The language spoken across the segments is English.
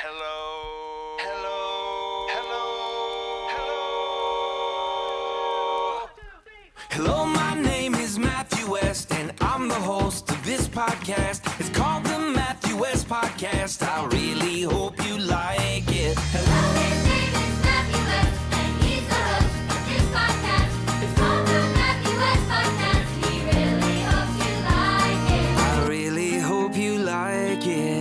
Hello. Hello. Hello. Hello, my name is Matthew West, and I'm the host of this podcast. It's called the Matthew West Podcast. I really hope you like it. Hello, his name is Matthew West, and he's the host of this podcast. It's called the Matthew West Podcast. He really hopes you like it. I really hope you like it.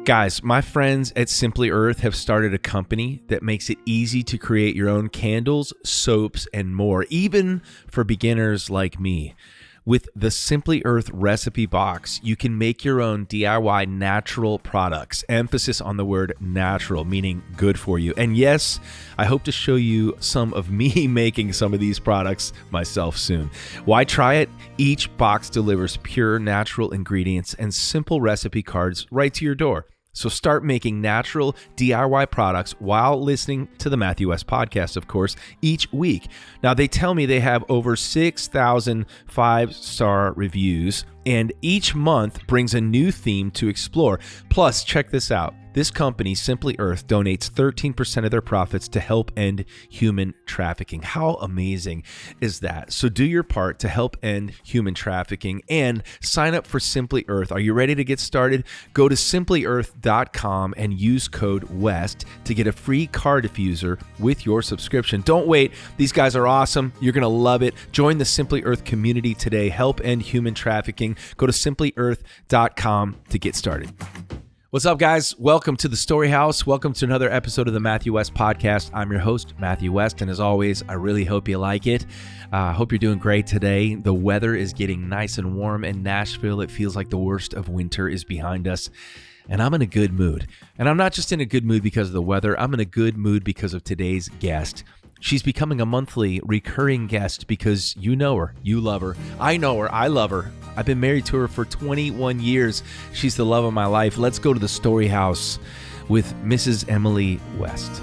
Guys, my friends at Simply Earth have started a company that makes it easy to create your own candles, soaps, and more, even for beginners like me. With the Simply Earth recipe box, you can make your own DIY natural products. Emphasis on the word natural, meaning good for you. And yes, I hope to show you some of me making some of these products myself soon. Why try it? Each box delivers pure natural ingredients and simple recipe cards right to your door. So start making natural DIY products while listening to the Matthew West Podcast, of course, each week. Now, they tell me they have over 6,000 five-star reviews, and each month brings a new theme to explore. Plus, check this out. This company, Simply Earth, donates 13% of their profits to help end human trafficking. How amazing is that? So do your part to help end human trafficking and sign up for Simply Earth. Are you ready to get started? Go to simplyearth.com and use code WEST to get a free car diffuser with your subscription. Don't wait. These guys are awesome. You're going to love it. Join the Simply Earth community today. Help end human trafficking. Go to simplyearth.com to get started. What's up, guys? Welcome to the Story House. Welcome to another episode of the Matthew West Podcast. I'm your host, Matthew West, and as always, I really hope you like it. I hope you're doing great today. The weather is getting nice and warm in Nashville. It feels like the worst of winter is behind us, and I'm in a good mood. And I'm not just in a good mood because of the weather. I'm in a good mood because of today's guest. She's becoming a monthly recurring guest because you know her, you love her. I know her, I love her. I've been married to her for 21 years. She's the love of my life. Let's go to the Story House with Mrs. Emily West.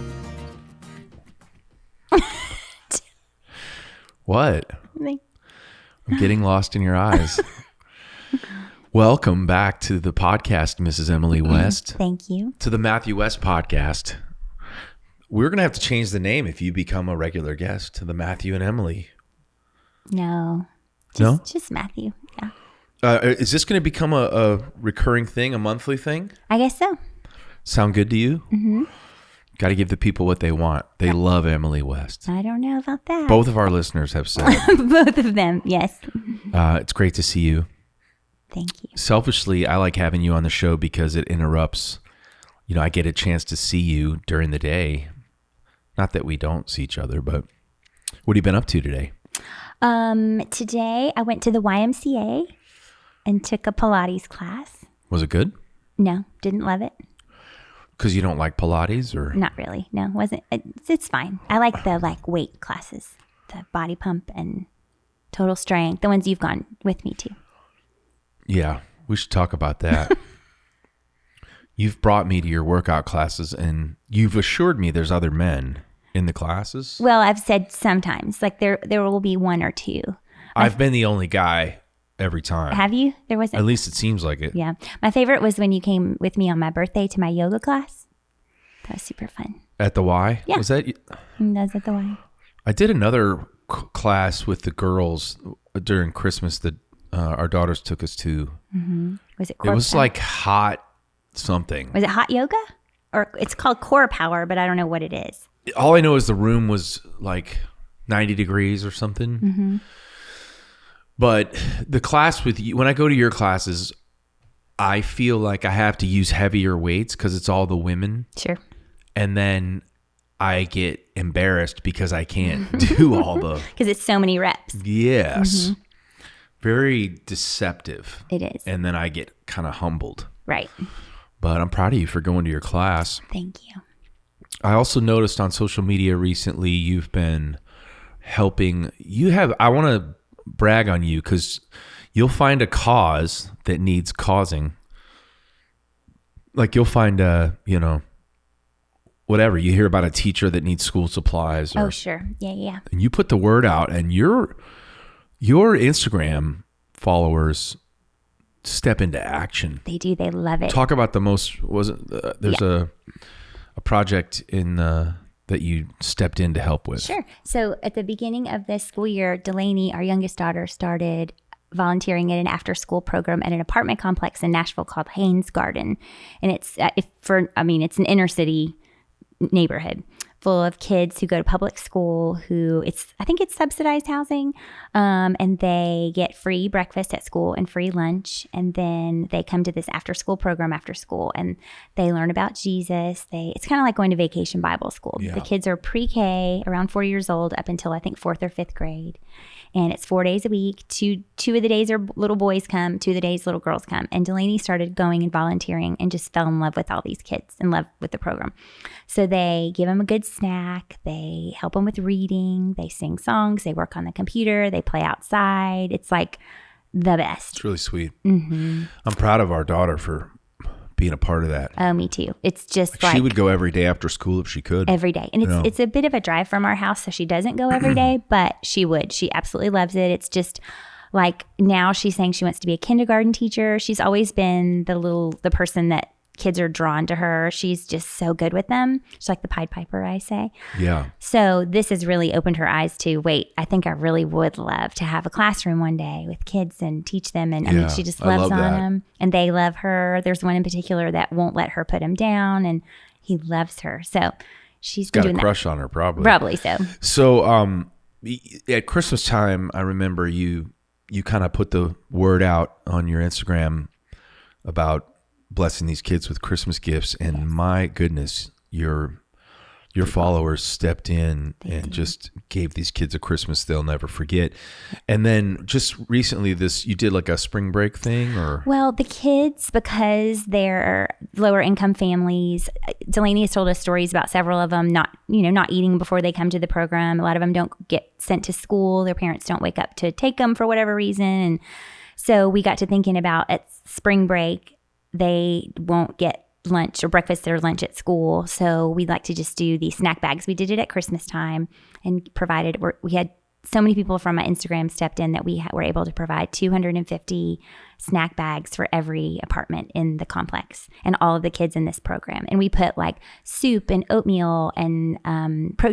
What? I'm getting lost in your eyes. Welcome back to the podcast, Mrs. Emily West. Thank you. To the Matthew West Podcast. We're going to have to change the name if you become a regular guest to the Matthew and Emily. No. No? Just Matthew. Yeah. Is this going to become a recurring thing, a monthly thing? I guess so. Sound good to you? Mm-hmm. Got to give the people what they want. They love Emily West. I don't know about that. Both of our listeners have said Both of them, yes. it's great to see you. Thank you. Selfishly, I like having you on the show because it interrupts. You know, I get a chance to see you during the day. Not that we don't see each other, but what have you been up to today? Today I went to the YMCA and took a Pilates class. Was it good? No, didn't love it. Because you don't like Pilates, or Not really. No, wasn't. It's fine. I like the weight classes, the body pump and total strength, the ones you've gone with me to. Yeah, we should talk about that. You've brought me to your workout classes, and you've assured me there's other men in the classes. Well, I've said sometimes, like there will be one or two. I've been the only guy every time. Have you? There wasn't. At least it seems like it. Yeah. My favorite was when you came with me on my birthday to my yoga class. That was super fun. At the Y? Yeah. Was that? That's at the Y. I did another class with the girls during Christmas that our daughters took us to. Mm-hmm. Was it It was like hot something. Was it hot yoga? Or it's called Core Power, but I don't know what it is. All I know is the room was like 90 degrees or something. Mm-hmm. But the class with you, when I go to your classes, I feel like I have to use heavier weights because it's all the women. Sure. And then I get embarrassed because I can't do all the... Because it's so many reps. Yes. Mm-hmm. Very deceptive. It is. And then I get kind of humbled. Right. But I'm proud of you for going to your class. Thank you. I also noticed on social media recently you've been helping. I want to brag on you because you'll find a cause that needs causing. Like you'll find whatever. You hear about a teacher that needs school supplies. Oh, sure. Yeah. And you put the word out, and your Instagram followers step into action. They do. They love it. Talk about the most, there's a project in that you stepped in to help with. Sure. So at the beginning of this school year, Delaney, our youngest daughter, started volunteering at an after-school program at an apartment complex in Nashville called Haynes Garden, and it's it's an inner city neighborhood full of kids who go to public school. I think it's subsidized housing, and they get free breakfast at school and free lunch, and then they come to this after-school program after school, and they learn about Jesus. It's kind of like going to Vacation Bible School. Yeah. The kids are pre-K, around 4 years old, up until I think 4th or 5th grade. And it's 4 days a week. Two of the days are little boys come, 2 of the days little girls come. And Delaney started going and volunteering and just fell in love with all these kids, in love with the program. So they give them a good snack. They help them with reading. They sing songs. They work on the computer. They play outside. It's like the best. It's really sweet. Mm-hmm. I'm proud of our daughter for being a part of that. Oh, me too. It's just like she would go every day after school if she could. every day. And it's a bit of a drive from our house, so she doesn't go every day, but she would. She absolutely loves it. It's just like now she's saying she wants to be a kindergarten teacher. She's always been the person that kids are drawn to her. She's just so good with them. She's like the Pied Piper, I say. Yeah. So this has really opened her eyes to, wait, I think I really would love to have a classroom one day with kids and teach them. And I mean, she just I loves love on that. them, and they love her. There's one in particular that won't let her put him down, and he loves her. So she's been Got a doing crush on her probably. Probably so. So at Christmas time, I remember you kind of put the word out on your Instagram about blessing these kids with Christmas gifts, and my goodness, your followers stepped in and just gave these kids a Christmas they'll never forget. And then just recently you did like a spring break thing, or? Well, the kids, because they're lower income families, Delaney has told us stories about several of them not eating before they come to the program. A lot of them don't get sent to school. Their parents don't wake up to take them for whatever reason. And so we got to thinking about at spring break, they won't get lunch or breakfast or lunch at school. So we like to just do these snack bags. We did it at Christmas time and we had so many people from my Instagram stepped in that we were able to provide 250 snack bags for every apartment in the complex and all of the kids in this program. And we put like soup and oatmeal and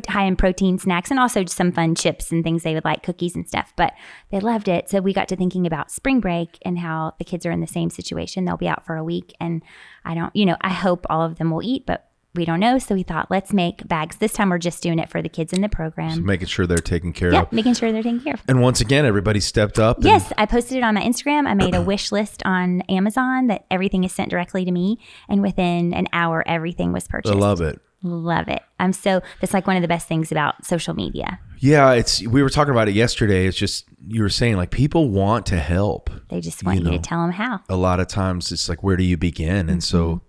high in protein snacks, and also just some fun chips and things they would like, cookies and stuff. But they loved it. So we got to thinking about spring break and how the kids are in the same situation. They'll be out for a week, and I hope all of them will eat, but we don't know. So we thought, let's make bags. This time we're just doing it for the kids in the program. So making sure they're taken care Yeah, of. making sure they're taken care of. And once again, everybody stepped up. and- Yes, I posted it on my Instagram. I made a wish list on Amazon that everything is sent directly to me. And within an hour, everything was I purchased. love it. Love it. That's like one of the best things about social media. Yeah, we were talking about it yesterday. It's just, you were saying like people want to help. They just want you to tell them how. A lot of times it's like, where do you begin? And so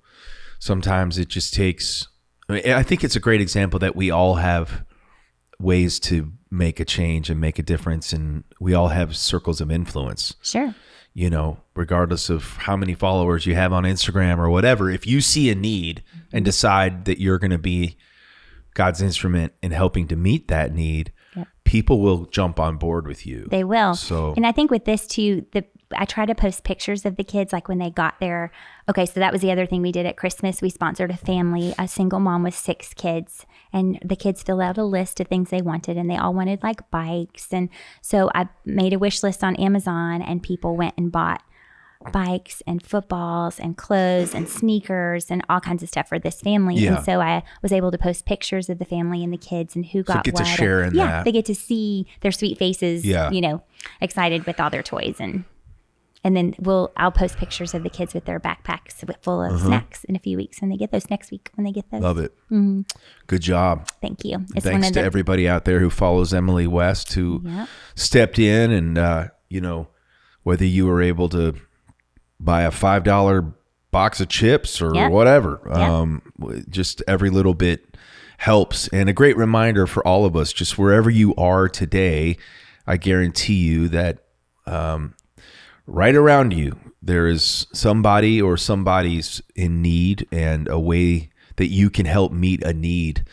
sometimes it just takes, I think it's a great example that we all have ways to make a change and make a difference. And we all have circles of influence, Sure. regardless of how many followers you have on Instagram or whatever. If you see a need and decide that you're going to be God's instrument in helping to meet that need, people will jump on board with you. They will. So- and I think with this too, I try to post pictures of the kids, like when they got there. Okay, so that was the other thing we did at Christmas. We sponsored a family, a single mom with 6 kids, and the kids filled out a list of things they wanted, and they all wanted like bikes. And so I made a wish list on Amazon, and people went and bought bikes and footballs and clothes and sneakers and all kinds of stuff for this family. Yeah. And so I was able to post pictures of the family and the kids and who got get to what. share in yeah, that. they get to see their sweet faces, Yeah. excited with all their toys. And then I'll post pictures of the kids with their backpacks full of snacks in a few weeks when they get those next week when they get those. Love it. Good job. Thank you. It's Thanks to everybody out there who follows Emily West, who stepped in and, whether you were able to buy a $5 box of chips or whatever, just every little bit helps. And a great reminder for all of us, just wherever you are today, I guarantee you that right around you, there is somebody or somebody's in need and a way that you can help meet a need.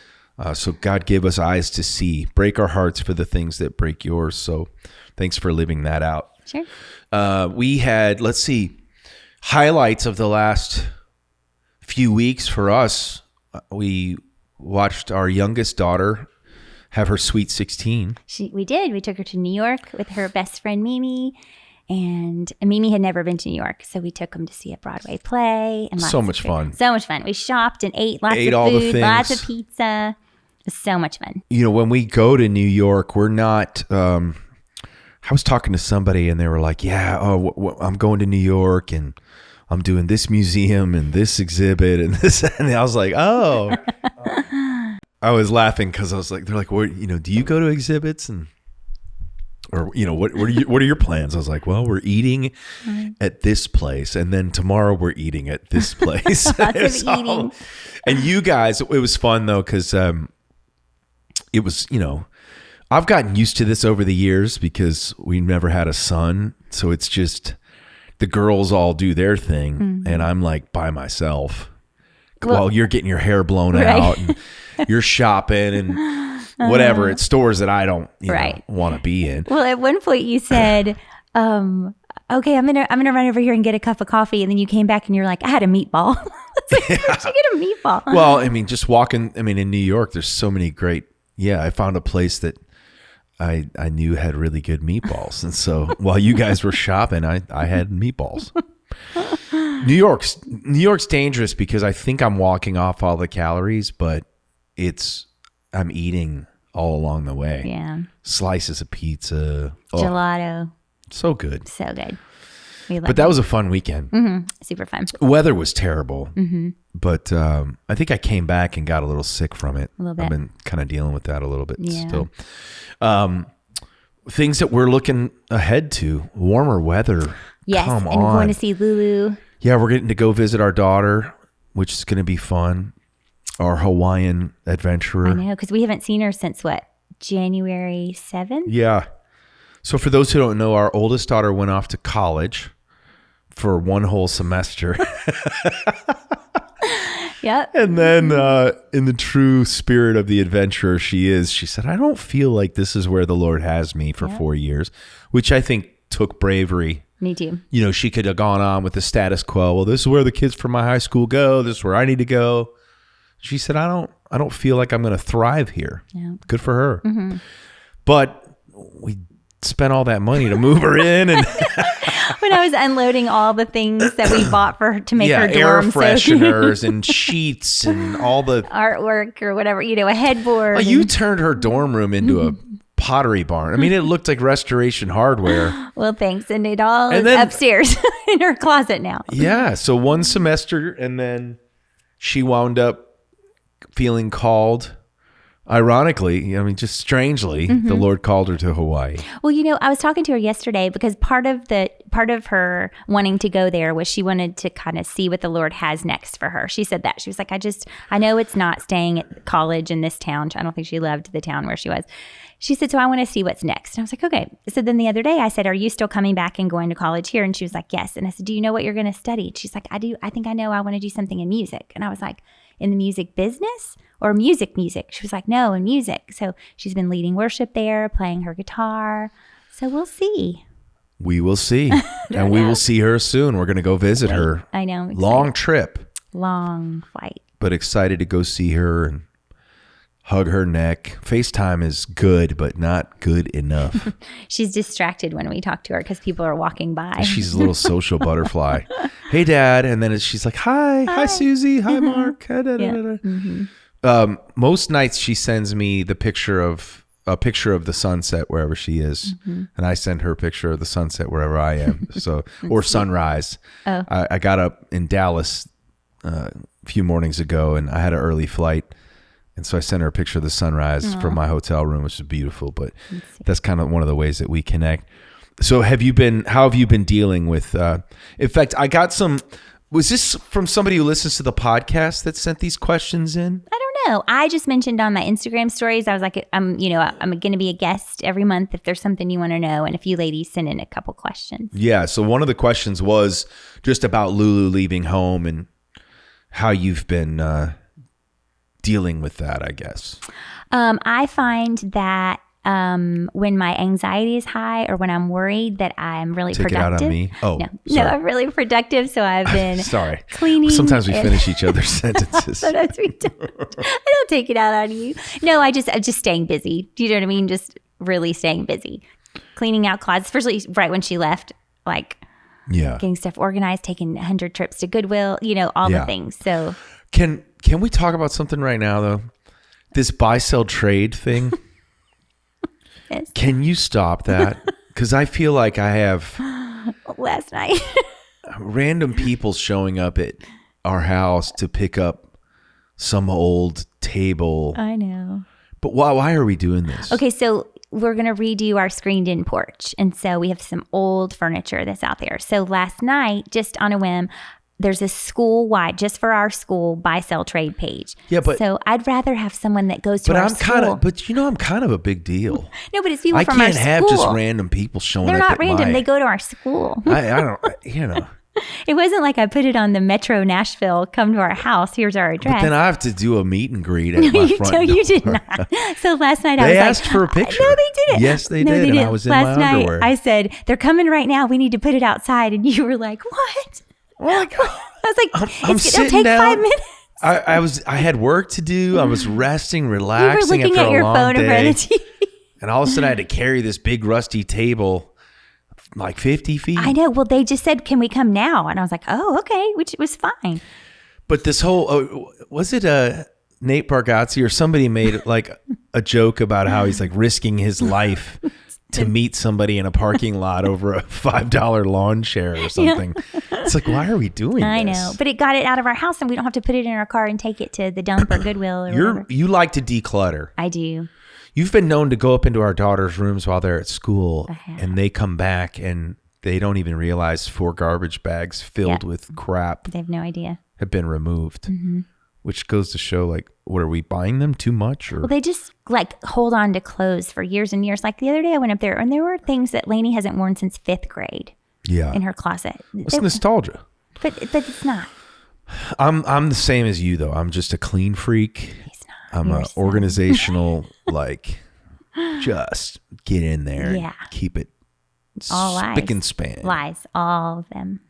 So God give us eyes to see, break our hearts for the things that break yours. So thanks for living that out. Sure. We had, let's see, highlights of the last few weeks for us, we watched our youngest daughter have her sweet 16. We did. We took her to New York with her best friend Mimi. And Mimi had never been to New York, so we took them to see a Broadway play. And So lots much of food. fun. So much fun. We shopped and ate lots of all the food, lots things. of pizza. It was so much fun. You know, when we go to New York, we're not. I was talking to somebody, and they were like, "Yeah, I'm going to New York, and I'm doing this museum and this exhibit and this." And I was like, "Oh." I was laughing because I was like, "They're like, what? You know, do you go to exhibits and?" Or, you know, what are your plans? I was like, well, we're eating at this place. And then tomorrow we're eating at this place. Lots of eating. And you guys, it was fun though, because it was, you know, I've gotten used to this over the years because we never had a son. So it's just the girls all do their thing. And I'm like by myself while you're getting your hair blown out and you're shopping and whatever at stores that I don't want to be in. Well, at one point you said, "Okay, I'm gonna run over here and get a cup of coffee," and then you came back and you're like, "I had a meatball." I was like, "Where'd you get a meatball?" Well, I mean, just walking. I mean, in New York, there's so many great. Yeah, I found a place that I knew had really good meatballs, and so while you guys were shopping, I had meatballs. New York's dangerous because I think I'm walking off all the calories, but I'm eating all along the way. Yeah, Slices of pizza. gelato, So good. so good. We loved But that was a fun weekend. super fun. Weather was terrible, but I think I came back and got a little sick from it. A little bit. I've been kind of dealing with that a little bit Yeah. still. Things that we're looking ahead to: warmer weather. Yes, Come and on. going to see Lulu. Yeah, we're getting to go visit our daughter, which is going to be fun. Our Hawaiian adventurer. I know, because we haven't seen her since what, January 7th? Yeah. So for those who don't know, our oldest daughter went off to college for one whole semester. Yep. And then in the true spirit of the adventurer she said, I don't feel like this is where the Lord has me for 4 years, which I think took bravery. Me too. You know, she could have gone on with the status quo. Well, this is where the kids from my high school go. This is where I need to go. She said, I don't feel like I'm going to thrive here. Yeah. Good for her. But we spent all that money to move her in, and When I was unloading all the things that we bought for her to make her air dorm, so fresheners and sheets and all the. artwork or whatever, a headboard. Oh, you turned her dorm room into a pottery barn. I mean, it looked like Restoration Hardware. Well, thanks. And it all And is then- upstairs in her closet now. Yeah. So one semester, and then she wound up feeling called. Ironically, I mean, just strangely, the Lord called her to Hawaii. Well, I was talking to her yesterday because part of her wanting to go there was she wanted to kind of see what the Lord has next for her. She said that. She was like, I know it's not staying at college in this town. I don't think she loved the town where she was. She said, so I want to see what's next. And I was like, okay. So then the other day I said, are you still coming back and going to college here? And she was like, yes. And I said, do you know what you're going to study? And she's like, I do. I think I know. I want to do something in music. And I was like, in the music business or music? She was like, no, in music. So she's been leading worship there, playing her guitar. So we'll see. We will see. And we will see her soon. We're going to go visit her. I know. I'm excited. Long trip, Long flight. but excited to go see her and hug her neck. FaceTime is good, but not good enough. She's distracted when we talk to her because people are walking by. She's a little social butterfly. Hey, Dad. And then she's like, hi, Susie. Hi, Mark. Hi, da, da, da, da. Most nights she sends me a picture of the sunset wherever she is. And I send her a picture of the sunset wherever I am. So, or sunrise. Oh. I got up in Dallas a few mornings ago and I had an early flight. And so I sent her a picture of the sunrise from my hotel room, which is beautiful, but that's kind of one of the ways that we connect. So how have you been dealing with, in fact, I got was this from somebody who listens to the podcast that sent these questions in? I don't know. I just mentioned on my Instagram stories, I was like, I'm going to be a guest every month if there's something you want to know. And a few ladies sent in a couple questions. Yeah. So one of the questions was just about Lulu leaving home and how you've been, dealing with that, I guess. I find that when my anxiety is high or when I'm worried that I'm really Take productive. it out on me. Oh, no, sorry. I'm really productive. So I've been Sorry. cleaning. Sometimes we and- finish each other's sentences. Sometimes we don't. I don't take it out on you. No, I'm just staying busy. Do you know what I mean? Just really staying busy. Cleaning out closets, especially right when she left, like Yeah. getting stuff organized, taking 100 trips to Goodwill, all Yeah. the things. So Can we talk about something right now though? This buy sell trade thing. yes. Can you stop that? Because I feel like I have Last night. random people showing up at our house to pick up some old table. I know. But why are we doing this? Okay, so we're going to redo our screened-in porch. And so we have some old furniture that's out there. So last night, just on a whim, there's a school-wide, just for our school, buy-sell trade page. Yeah, but- So I'd rather have someone that goes to But our I'm kind school. of, but I'm kind of a big deal. No, but it's people I from our can't school. have just random people showing They're up not at random. my- They go to our school. I don't, It wasn't like I put it on the Metro Nashville, come to our house, here's our address. But then I have to do a meet and greet at my you, front no, you door. did not. So last night I They was asked like, for a picture. No, they didn't. Yes, they No, did, and I didn't. was in last my night, underwear. I said, they're coming right now. We need to put it outside. And you were like, what? Well, like, I was like, I'm it'll sitting take down. 5 minutes. I had work to do. I was resting, You were relaxing looking after at a your long phone in front day. of the TV. And all of a sudden I had to carry this big rusty table like 50 feet. I know. Well, they just said, can we come now? And I was like, oh, okay, which was fine. But this whole, was it Nate Bargatze or somebody made like a joke about how he's like risking his life to meet somebody in a parking lot over a $5 lawn chair or something. It's like, why are we doing I this? know. But it got it out of our house and we don't have to put it in our car and take it to the dump or Goodwill or whatever. You like to declutter. I do. You've been known to go up into our daughter's rooms while they're at school have. and they come back and they don't even realize 4 garbage bags filled Yeah. with crap They have no idea. have been removed, Mm-hmm. which goes to show like, what are we buying them too much? Or Well, they just like hold on to clothes for years and years. Like the other day I went up there and there were things that Lainey hasn't worn since 5th grade yeah, in her closet. it's nostalgia. But it's not. I'm the same as you though. I'm just a clean freak. It's not. I'm You're a so- organizational, like just get in there and Yeah. keep it All lies. spick and span. Lies, all of them.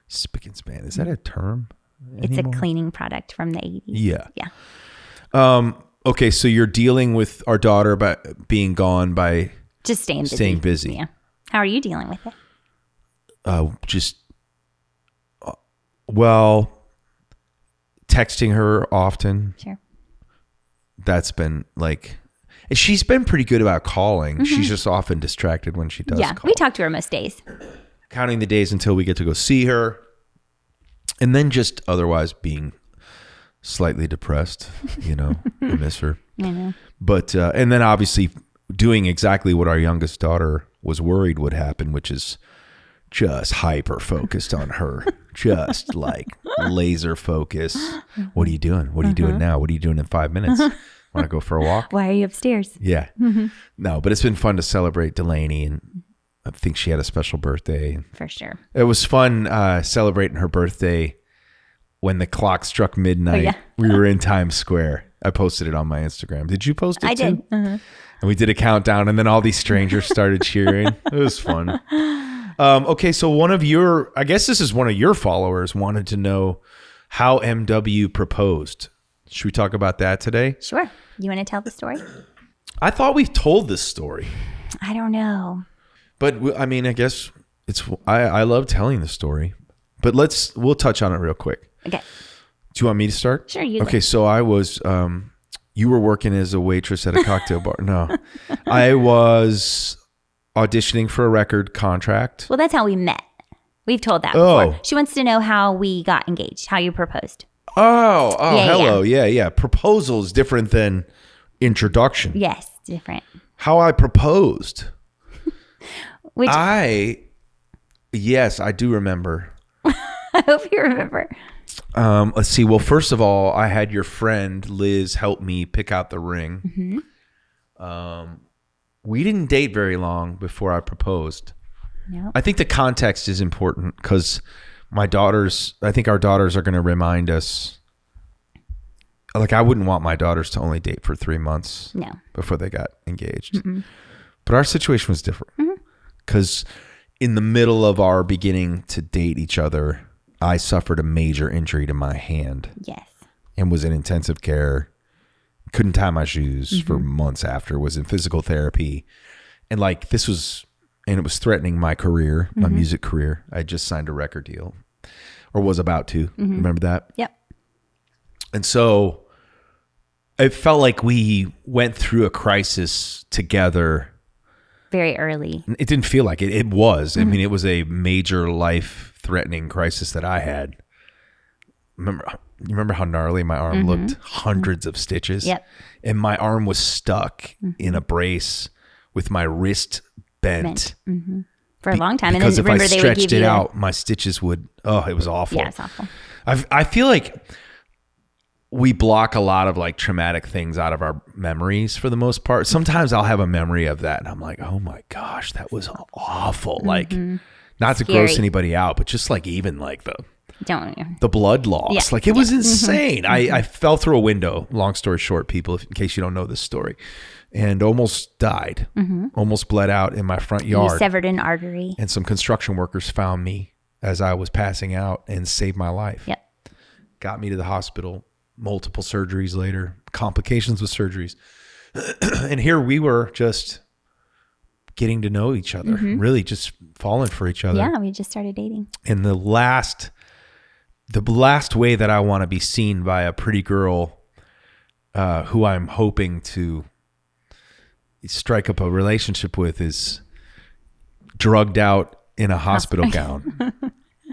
Spick and span. Is that a term? It's anymore? a cleaning product from the 80s. Yeah. Yeah. Okay, so you're dealing with our daughter about being gone by Just staying busy. Staying busy. Yeah. How are you dealing with it? just well, texting her often. Sure. That's been like, she's been pretty good about calling. She's just often distracted when she does Mm-hmm. Yeah. call. We talk to her most days. Counting the days until we get to go see her, and then just otherwise being slightly depressed. I miss her. I know. But and then obviously doing exactly what our youngest daughter was worried would happen, which is just hyper focused on her, just like laser focus. What are you doing? What are you doing now? What are you doing in 5 minutes? Want to go for a walk? Why are you upstairs? Yeah. No, but it's been fun to celebrate Delaney, and I think she had a special birthday. For sure. It was fun celebrating her birthday when the clock struck midnight. yeah. We were in Times Square. I posted it on my Instagram. Did you post it I too? did. Uh-huh. And we did a countdown, and then all these strangers started cheering. It was fun. Okay, so I guess this is one of your followers wanted to know how MW proposed. Should we talk about that today? Sure. You want to tell the story? I thought we've told this story, I don't know. but I mean, I guess I love telling the story, but we'll touch on it real quick. Okay. Do you want me to start? Sure, you Okay, so I was, you were working as a waitress at a cocktail bar. No, I was auditioning for a record contract. Well, that's how we met. We've told that Oh. before. She wants to know how we got engaged, how you proposed. Oh, Yeah, hello. Yeah. Proposal is different than introduction. Yes, different. How I proposed. Which Yes, I do remember. I hope you remember. Let's see. Well, first of all, I had your friend Liz help me pick out the ring. We didn't date very long before I proposed. No. I think the context is important because I think our daughters are going to remind us like I wouldn't want my daughters to only date for 3 months No. before they got engaged. But our situation was different because in the middle of our beginning to date each other, I suffered a major injury to my hand Yes. and was in intensive care. Couldn't tie my shoes for months after, was in physical therapy. And like this was, and it was threatening my career, my music career. I just signed a record deal or was about to. Remember that? Yep. And so it felt like we went through a crisis together. Very early. It didn't feel like it. It was. I mean, it was a major life-threatening crisis that I had. You remember how gnarly my arm looked? Hundreds of stitches. Yep. And my arm was stuck in a brace with my wrist bent. For a long time. Because and if then I remember they would stretched give it you out, my stitches would, it was awful. Yeah, it's awful. I feel like we block a lot of like traumatic things out of our memories for the most part. Sometimes I'll have a memory of that and I'm like, oh my gosh, that was awful. Like not to gross Scary. anybody out, but just like even like Don't. the blood loss. Yeah. Like it was insane. I fell through a window, long story short, people, in case you don't know this story, and almost died, almost bled out in my front You yard. severed an artery. And some construction workers found me as I was passing out and saved my life. Yep. Got me to the hospital, multiple surgeries later, complications with surgeries. And here we were just getting to know each other, really just falling for each other. Yeah, we just started dating. And the last way that I want to be seen by a pretty girl who I'm hoping to strike up a relationship with is drugged out in a hospital gown.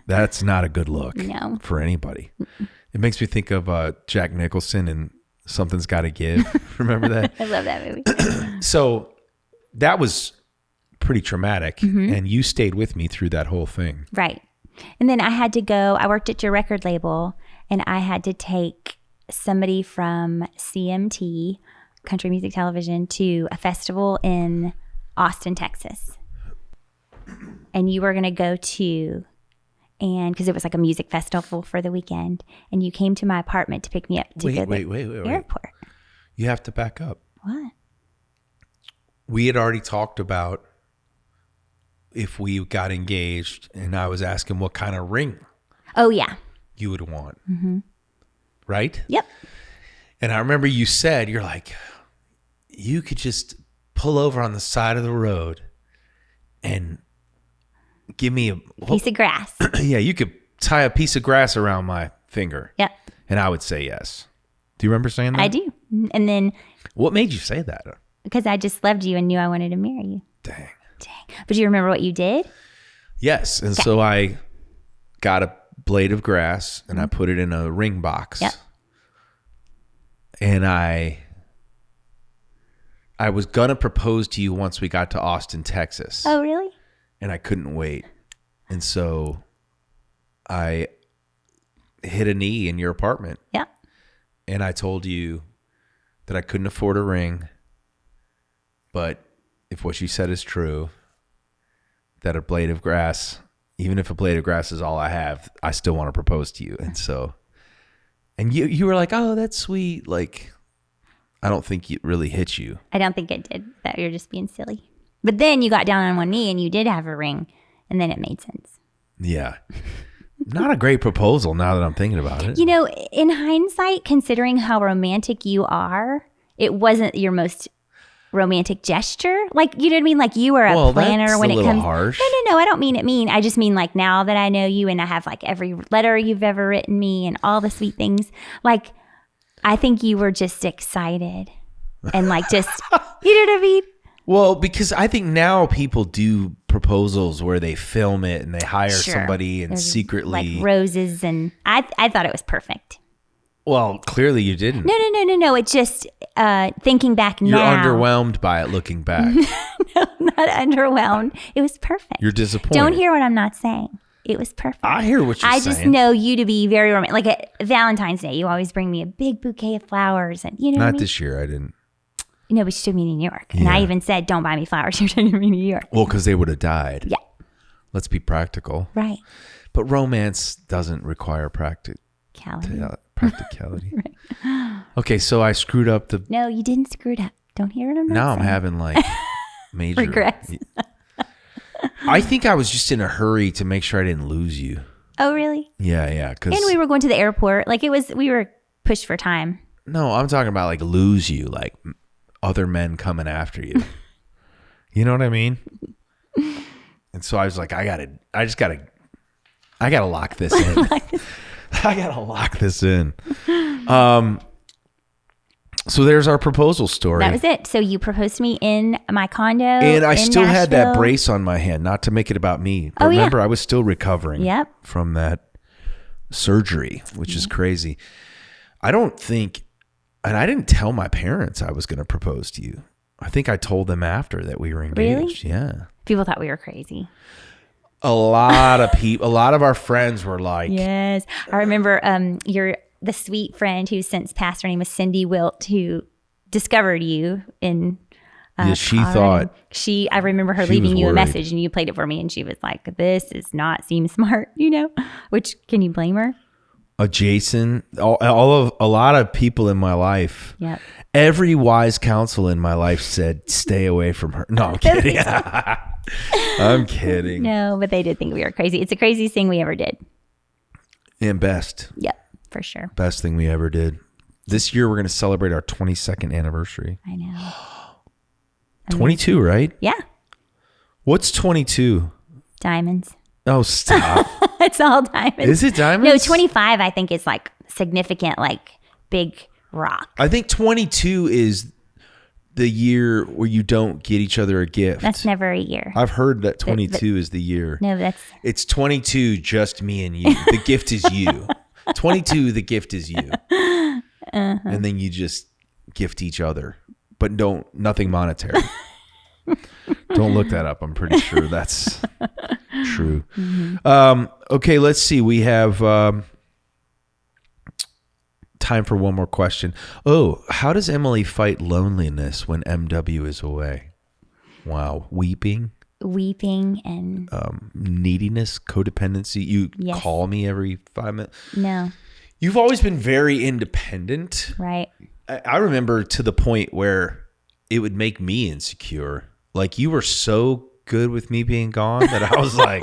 That's not a good look No. for anybody. It makes me think of Jack Nicholson and Something's Gotta Give. Remember that? I love that movie. So that was pretty traumatic. And you stayed with me through that whole thing. Right. And then I had to go, I worked at your record label, and I had to take somebody from CMT, Country Music Television, to a festival in Austin, Texas. And you were going to go to, and because it was like a music festival for the weekend, and you came to my apartment to pick me up to go to the airport. You have to back up. What? We had already talked about if we got engaged, and I was asking what kind of ring Oh, yeah. you would want. Right? Yep. And I remember you said, you're like, you could just pull over on the side of the road and give me a Piece of grass. yeah, you could tie a piece of grass around my finger. Yep. And I would say yes. Do you remember saying that? I do. And then What made you say that? because I just loved you and knew I wanted to marry you. Dang. Dang. But do you remember what you did? Yes. And so I got a blade of grass and I put it in a ring box. Yep. And I was going to propose to you once we got to Austin, Texas. Oh, really? And I couldn't wait. And so I hit a knee in your apartment Yep. and I told you that I couldn't afford a ring, but if what you said is true, that a blade of grass, even if a blade of grass is all I have, I still want to propose to you. And so, and you were like, oh, that's sweet. Like, I don't think it really hit you. I don't think it did. That you're just being silly. But then you got down on one knee and you did have a ring, and then it made sense. Yeah. Not a great proposal now that I'm thinking about it. You know, in hindsight, considering how romantic you are, it wasn't your most romantic gesture. Like, you know what I mean? Like, you were a Well, planner that's when a it little comes. harsh. No. I don't mean it mean. I just mean like now that I know you and I have like every letter you've ever written me and all the sweet things. Like, I think you were just excited and like just, you know what I mean? Well, because I think now people do proposals where they film it and they hire Sure. somebody and There's, secretly. like roses, and I thought it was perfect. Well, clearly you didn't. No. It's just thinking back You're now. underwhelmed by it looking back. Not underwhelmed. It was perfect. You're disappointed. Don't hear what I'm not saying. It was perfect. I hear what you're I saying. just know you to be very romantic. Like at Valentine's Day, you always bring me a big bouquet of flowers, and you know what I Not mean? this year, I didn't. No, but you took me to New York, and I Yeah. even said, "Don't buy me flowers. You're taking me to New York." Well, because they would have died. Yeah, Let's be practical. right. But romance doesn't require practicality. Callie. Practicality. Okay, so I screwed up the. No, you didn't screw it up. Don't hear what I'm Now I'm saying. having like major Regrets. I think I was just in a hurry to make sure I didn't lose you. Oh, really? Yeah, because And we were going to the airport. Like we were pushed for time. no, I'm talking about like lose you, like other men coming after you. You know what I mean? And so I was like, I gotta lock this in. I gotta lock this in. So there's our proposal story. That was it. So you proposed to me in my condo. And I in still had that Nashville. brace on my hand, not to make it about me. But Oh, yeah. remember, I was still recovering Yep. from that surgery, which is crazy. I don't think, and I didn't tell my parents I was going to propose to you. I think I told them after that we were engaged. Really? Yeah. People thought we were crazy. A lot of people, a lot of our friends were like, Yes. I remember the sweet friend who's since passed, her name was Cindy Wilt, who discovered you in yeah, she Colorado. thought, I remember her she leaving was you a worried. message and you played it for me and she was like, this is not seem smart, which can you blame her? Jason, a lot of people in my life, Yep. every wise counsel in my life said, stay away from her. No, I'm kidding. I'm kidding. No, but they did think we were crazy. It's the craziest thing we ever did. And best For sure. thing we ever did. This year, we're going to celebrate our 22nd anniversary. I know. 22, right? Yeah. What's 22? Diamonds. Oh, stop. It's all diamonds. Is it diamonds? No, 25 I think is like significant, like big rock. I think 22 is the year where you don't get each other a gift. That's never a year. I've heard that 22 is the year. No, that's It's 22, just me and you. The gift is you. 22, the gift is you. And then you just gift each other, but nothing monetary. Don't look that up. I'm pretty sure that's true. Okay, let's see. We have time for one more question. Oh, how does Emily fight loneliness when MW is away? Wow. Weeping, and neediness, codependency. You Yes. call me every 5 minutes. no, You've always been very independent. right? I remember to the point where it would make me insecure. Like you were so good with me being gone that I was like,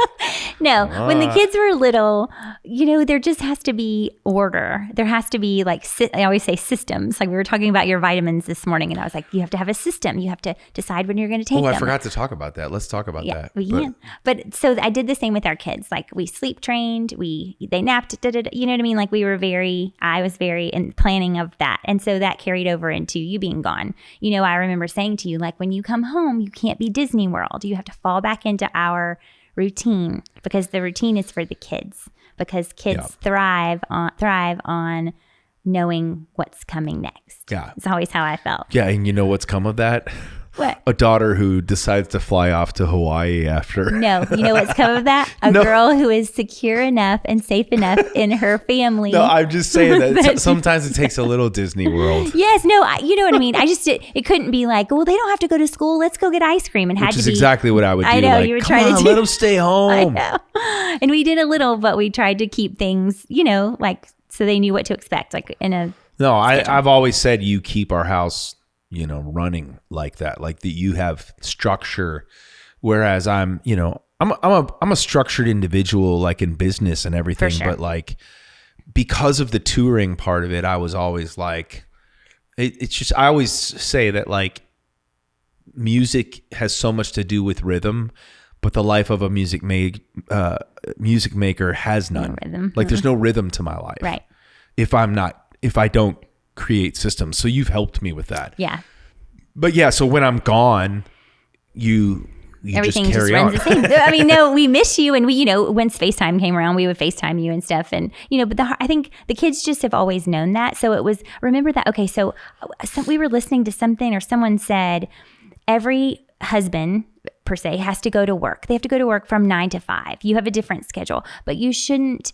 No, when the kids were little, there just has to be order. There has to be like, I always say systems. Like we were talking about your vitamins this morning and I was like, you have to have a system. You have to decide when you're going to take oh, them. I forgot to talk about that. Let's talk about Yeah, that. we But- can. But so I did the same with our kids. Like we sleep trained, they napped, you know what I mean? Like I was very in planning of that. And so that carried over into you being gone. I remember saying to you, like when you come home, you can't be Disney World. You have to fall back into our routine because the routine is for the kids because kids thrive on knowing what's coming next. Yeah. It's always how I felt. Yeah. And you know what's come of that? What? A daughter who decides to fly off to Hawaii after. No, you know what's come of that? A No. girl who is secure enough and safe enough in her family. No, I'm just saying that sometimes it takes a little Disney World. Yes, no, you know what I mean. It couldn't be like, well, they don't have to go to school. Let's go get ice cream. And had Which to is be exactly what I would do. I know, like, you were come trying to on, do- let them stay home. I know. And we did a little, but we tried to keep things, like so they knew what to expect. Like in a No, I've always said you keep our house, running like that, like that you have structure. Whereas I'm a structured individual, like in business and everything. sure. But like because of the touring part of it, I was always like, it's just I always say that like music has so much to do with rhythm, but the life of a music maker has none. rhythm. Like there's no rhythm to my life. right. If I don't create systems. So you've helped me with that. Yeah. But yeah, so when I'm gone, you Everything just carry runs on. the same. I mean, no, we miss you. And we, when FaceTime came around, we would FaceTime you and stuff. And, but I think the kids just have always known that. So it was, remember that. Okay. So we were listening to something or someone said every husband per se has to go to work. They have to go to work from 9 to 5. You have a different schedule, but you shouldn't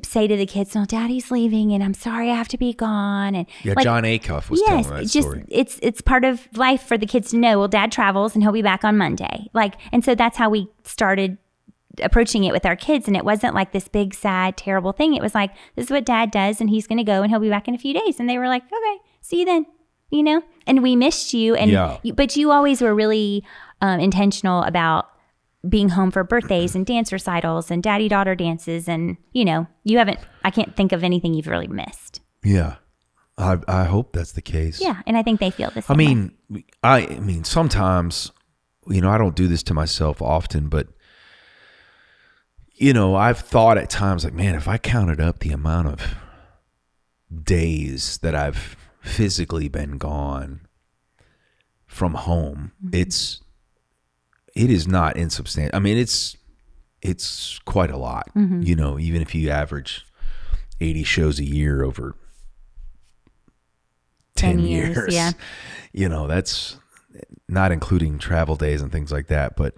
say to the kids, "No, Daddy's leaving, and I'm sorry I have to be gone." And Yeah, like, John Acuff was telling that it's just story. it's part of life for the kids to know. Well, Dad travels and he'll be back on Monday. And so that's how we started approaching it with our kids, and it wasn't like this big, sad, terrible thing. It was like, this is what Dad does, and he's going to go, and he'll be back in a few days. And they were like, okay, see you then, you know? And we missed you. And but you always were really intentional about being home for birthdays and dance recitals and daddy-daughter dances. And, you know, I can't think of anything you've really missed. Yeah. I hope that's the case. Yeah. And I think they feel the same way. I mean, sometimes, you know, I don't do this to myself often, but, you know, I've thought at times like, man, if I counted up the amount of days that I've physically been gone from home, it is not insubstantial. I mean, it's quite a lot, you know, even if you average 80 shows a year over 10 years, yeah. You know, that's not including travel days and things like that. But,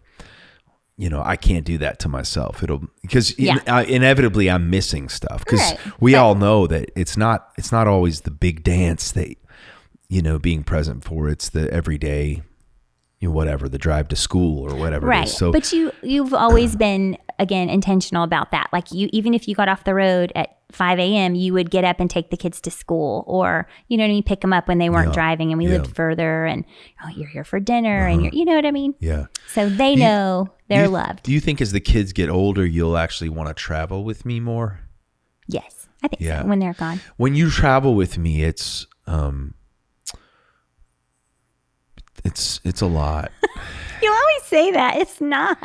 you know, I can't do that to myself. Because inevitably I'm missing stuff, because we all know that it's not always the big dance that, you know, being present for. It's the everyday, you know, whatever, the drive to school or whatever it is. So, but you've always been, again, intentional about that. Like even if you got off the road at 5 a.m., you would get up and take the kids to school, or, you know what I mean, pick them up when they weren't driving, and we lived further, and you're here for dinner, and you know what I mean? Yeah. So they know they're loved. Do you think as the kids get older, you'll actually want to travel with me more? Yes, I think so, when they're gone. When you travel with me, it's a lot. You always say that. It's not.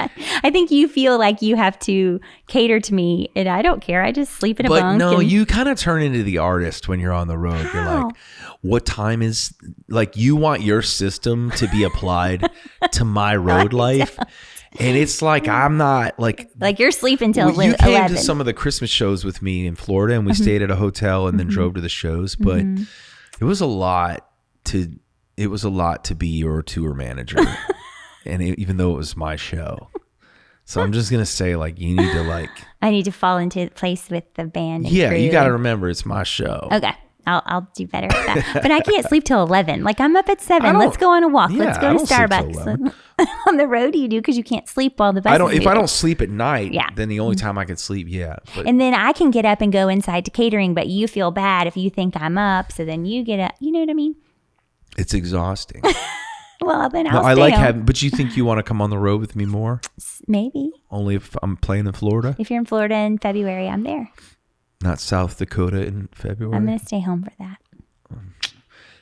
I think you feel like you have to cater to me, and I don't care. I just sleep in a bunk. But no, you kind of turn into the artist when you're on the road. How? You're like, what time is, like, you want your system to be applied to my road life. And it's like, I'm not like you're sleeping till 11. You came to some of the Christmas shows with me in Florida, and we stayed at a hotel and then drove to the shows. But it was a lot to be your tour manager. And even though it was my show. So I'm just going to say, like, you need to, I need to fall into place with the band. And crew. You got to remember it's my show. Okay. I'll do better at that. But I can't sleep till 11. Like, I'm up at 7. Let's go on a walk. Let's go to Starbucks. On the road you do, because you can't sleep while the bus is If I don't sleep at night, then the only time I can sleep, But, and then I can get up and go inside to catering, but you feel bad if you think I'm up. So then you get up. You know what I mean? It's exhausting. Well, then I'll stay I like home. having, but you think you want to come on the road with me more? Maybe. Only if I'm playing in Florida? If you're in Florida in February, I'm there. Not South Dakota in February? I'm going to stay home for that.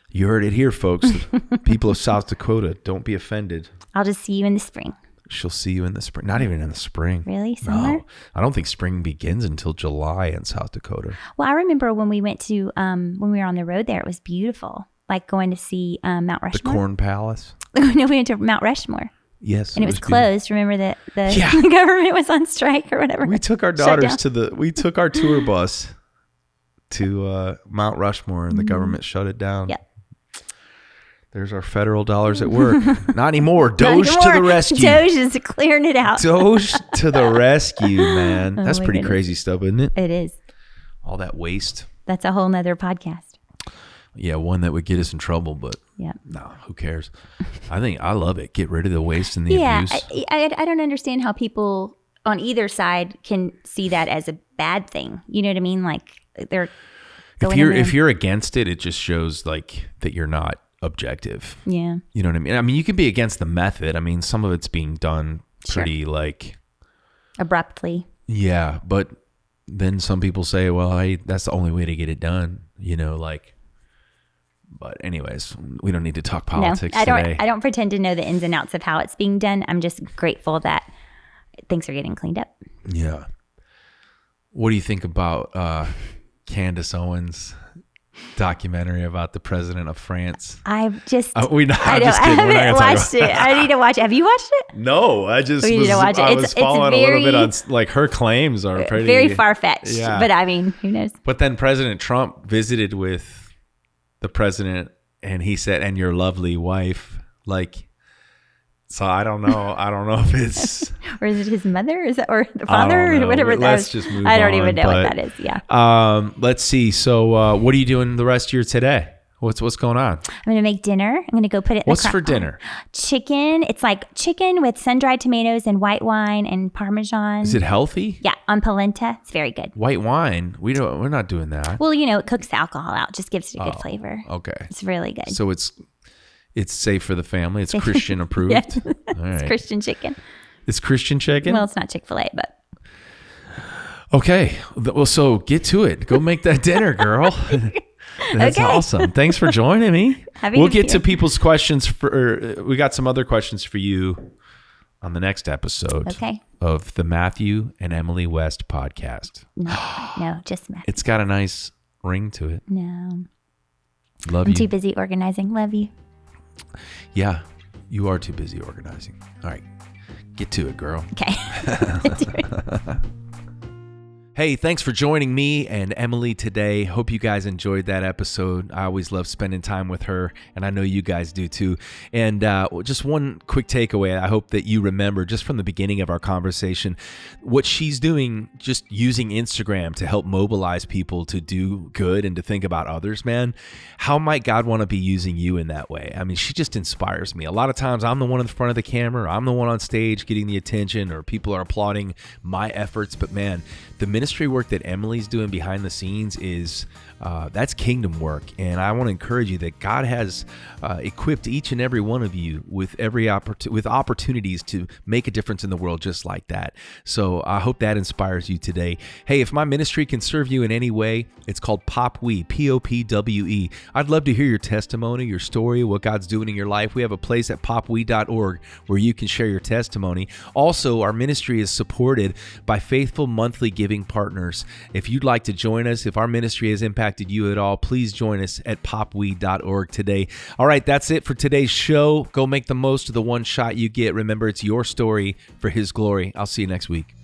You heard it here, folks. The people of South Dakota, don't be offended. I'll just see you in the spring. She'll see you in the spring. Not even in the spring. Really? Summer? No. I don't think spring begins until July in South Dakota. Well, I remember when we went to, when we were on the road there, it was beautiful. Like going to see Mount Rushmore. The Corn Palace? No, we went to Mount Rushmore. Yes. And it was closed. Remember that the government was on strike or whatever. We took our daughters we took our tour bus to Mount Rushmore, and the government shut it down. Yep. There's our federal dollars at work. Not anymore. Doge to the rescue. Doge is clearing it out. Doge to the rescue, man. That's pretty crazy stuff, isn't it? It is. All that waste. That's a whole nother podcast. Yeah, one that would get us in trouble, but no, who cares? I love it. Get rid of the waste and the abuse. I don't understand how people on either side can see that as a bad thing. You know what I mean? Like they're going if you're against it, it just shows like that you're not objective. Yeah. You know what I mean? I mean, you can be against the method. I mean, some of it's being done pretty like abruptly. Yeah, but then some people say, well, that's the only way to get it done, you know, like. But anyways, we don't need to talk politics today. I don't pretend to know the ins and outs of how it's being done. I'm just grateful that things are getting cleaned up. Yeah. What do you think about Candace Owens' documentary about the president of France? I've just I'm just kidding. I haven't watched it. I need to watch it. Have you watched it? No, I just we need to watch it. I was following a little bit on like her claims are pretty very far-fetched. Yeah. But I mean, who knows? But then President Trump visited with the president, and he said, and your lovely wife, like, so I don't know if it's or is it his mother, or the father, or whatever. Let's just move on. I don't even know what that is. Yeah. Let's see. So what are you doing the rest of your today? What's going on? I'm going to make dinner. I'm going to go put it in What's the for crock pot. dinner? Chicken. It's like chicken with sun-dried tomatoes and white wine and Parmesan. Is it healthy? Yeah, on polenta. It's very good. White wine? We're not doing that. Well, it cooks the alcohol out. Just gives it a good flavor. Okay. It's really good. So it's safe for the family. It's Christian approved. Yeah. All It's right. Christian chicken. It's Christian chicken? Well, it's not Chick-fil-A, but Okay. Well, so get to it. Go make that dinner, girl. That's Okay. awesome. Thanks for joining me. Happy We'll to get be to here. people's questions we got some other questions for you on the next episode Okay. of the Matthew and Emily West podcast. no, just Matt. It's got a nice ring to it. No. Love I'm you. too busy organizing. Love you. Yeah, you are too busy organizing. All right. Get to it, girl. Okay. Hey, thanks for joining me and Emily today. Hope you guys enjoyed that episode. I always love spending time with her, and I know you guys do too. And just one quick takeaway I hope that you remember just from the beginning of our conversation, what she's doing, just using Instagram to help mobilize people to do good and to think about others, man. How might God want to be using you in that way? I mean, she just inspires me. A lot of times I'm the one in front of the camera, I'm the one on stage getting the attention, or people are applauding my efforts. But man, the ministry work that Emily's doing behind the scenes is that's kingdom work, and I want to encourage you that God has equipped each and every one of you with with opportunities to make a difference in the world, just like that. So I hope that inspires you today. Hey, if my ministry can serve you in any way, it's called Popwe, Popwe. I'd love to hear your testimony, your story, what God's doing in your life. We have a place at popwe.org where you can share your testimony. Also, our ministry is supported by faithful monthly giving partners. If you'd like to join us, if our ministry has impacted you at all, please join us at popwe.org today. All right, that's it for today's show. Go make the most of the one shot you get. Remember, it's your story for His glory. I'll see you next week.